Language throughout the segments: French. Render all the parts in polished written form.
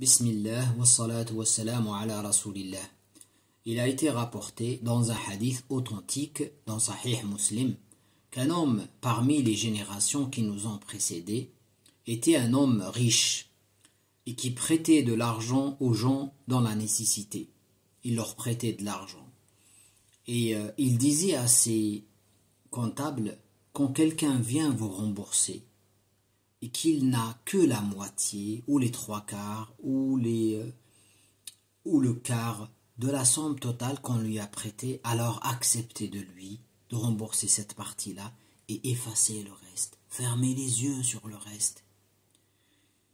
Bismillah wa salatu wa salamu ala rasulillah. Il a été rapporté dans un hadith authentique dans Sahih Muslim qu'un homme parmi les générations qui nous ont précédés était un homme riche et qui prêtait de l'argent aux gens dans la nécessité. Il leur prêtait de l'argent. Et il disait à ses comptables, quand quelqu'un vient vous rembourser et qu'il n'a que la moitié ou les trois quarts ou le quart de la somme totale qu'on lui a prêtée, alors acceptez de lui de rembourser cette partie-là et effacer le reste. Fermez les yeux sur le reste.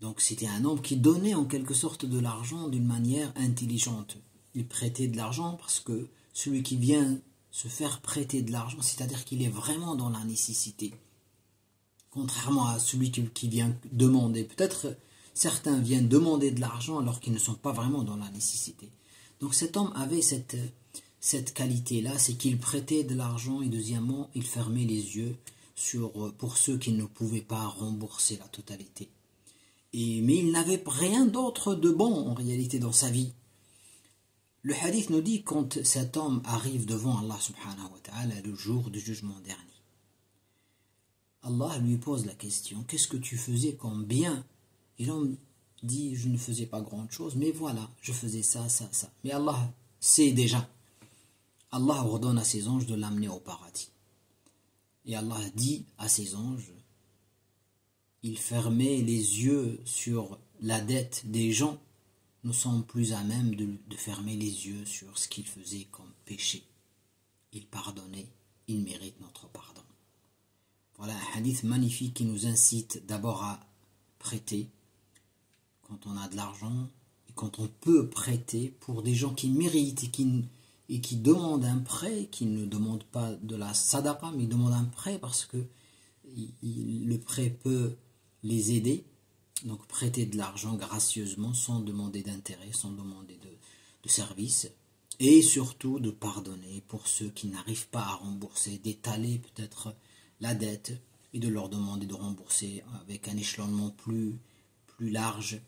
Donc c'était un homme qui donnait en quelque sorte de l'argent d'une manière intelligente. Il prêtait de l'argent parce que celui qui vient se faire prêter de l'argent, c'est-à-dire qu'il est vraiment dans la nécessité. Contrairement à celui qui vient demander. Peut-être certains viennent demander de l'argent alors qu'ils ne sont pas vraiment dans la nécessité. Donc cet homme avait cette qualité-là, c'est qu'il prêtait de l'argent et deuxièmement, il fermait les yeux pour ceux qui ne pouvaient pas rembourser la totalité. Mais il n'avait rien d'autre de bon en réalité dans sa vie. Le hadith nous dit quand cet homme arrive devant Allah subhanahu wa ta'ala le jour du jugement dernier. Allah lui pose la question, qu'est-ce que tu faisais comme bien? Et l'homme dit, je ne faisais pas grand chose, mais voilà, je faisais ça, ça, ça. Mais Allah sait déjà. Allah ordonne à ses anges de l'amener au paradis. Et Allah dit à ses anges, il fermait les yeux sur la dette des gens. Nous sommes plus à même de fermer les yeux sur ce qu'ils faisaient comme péché. Il pardonnait, il mérite notre pardon. Voilà un hadith magnifique qui nous incite d'abord à prêter quand on a de l'argent et quand on peut prêter pour des gens qui méritent et qui demandent un prêt, qui ne demandent pas de la sadaqa, mais ils demandent un prêt parce que le prêt peut les aider. Donc prêter de l'argent gracieusement sans demander d'intérêt, sans demander de service. Et surtout de pardonner pour ceux qui n'arrivent pas à rembourser, d'étaler peut-être la dette et de leur demander de rembourser avec un échelonnement plus large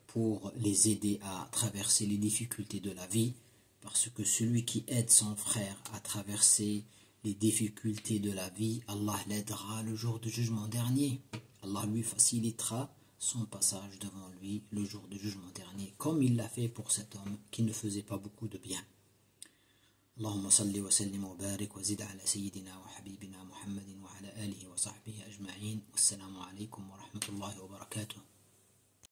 pour les aider à traverser les difficultés de la vie, parce que celui qui aide son frère à traverser les difficultés de la vie, Allah l'aidera le jour du jugement dernier. Allah lui facilitera son passage devant lui le jour du jugement dernier, comme il l'a fait pour cet homme qui ne faisait pas beaucoup de bien. اللهم صل وسلم وبارك وزد على سيدنا وحبيبنا محمد وعلى آله وصحبه أجمعين والسلام عليكم ورحمة الله وبركاته.